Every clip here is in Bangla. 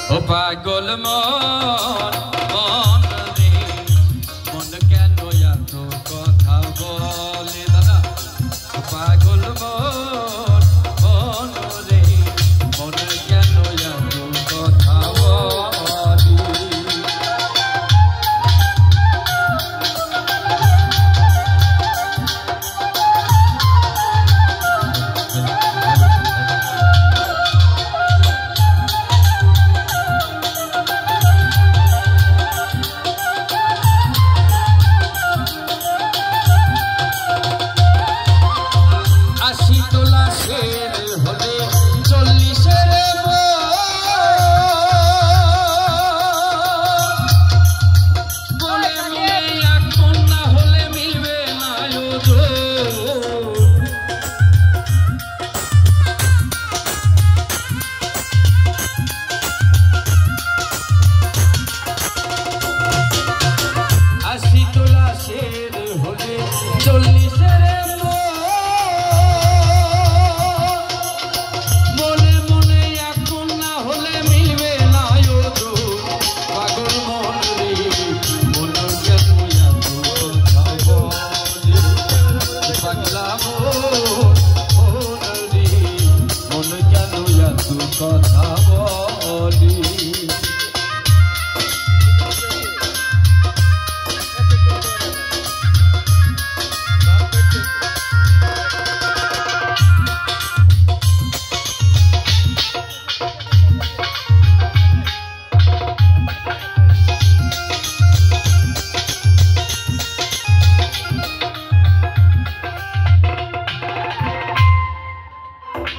ও পাগল মন মন রে মন কেন এত কথা বলে দাদা ও পাগল মন মন রে মন কেন এত কথা বলে কথা বলি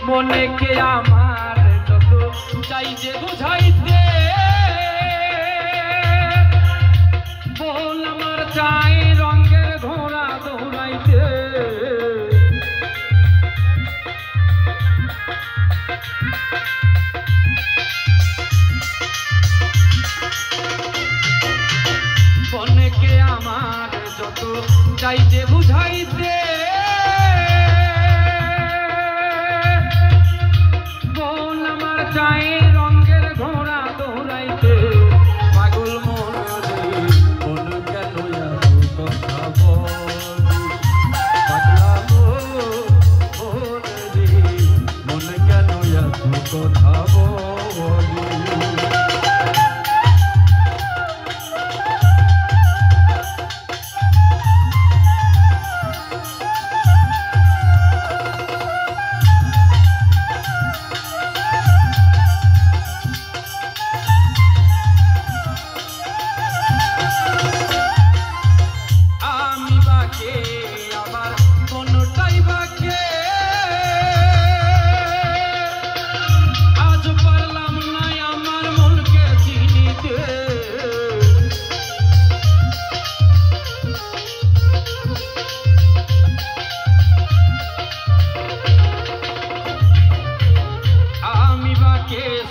মনে কে আমার যত চাই যে বুঝাইতে বল আমার চাই রঙের ঘোড়া দৌড়াইতে মনে কে আমার যত চাই যে বুঝাইতে চাই রঙের ঘোড়া দৌড়াইতে পাগল মন রে মন কেন এত কথা বলি পাগলা মন রে মন কেন এত কথা বলি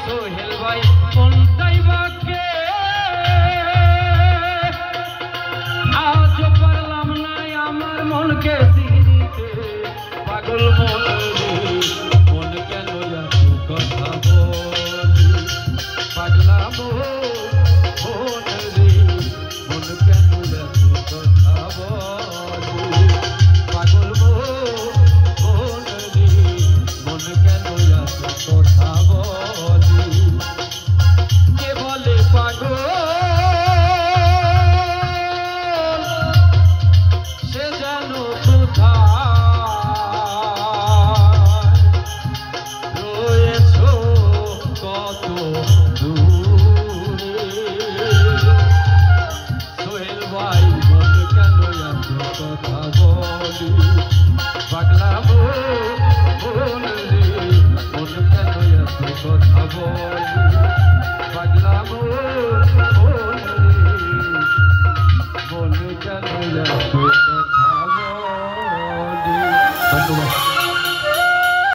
সোহেল ভাই কোনটাই বাকে আজ পারলাম না আমার মনকে চিনিতে পাগল মন রে মন কেন এত কথা বলি পাগলা মন রে মন কেন এত কথা বলি পাগল মন রে মন কেন এত কথা বলি কে বলে পাগল সে যেন কোথায় রয়েছ কত দূরে সোহেল ভাই মন কেন এত কথা বলি পাগলা মন রে মন কেন এত কথা বলি পাগলা মন রে মন কেন এত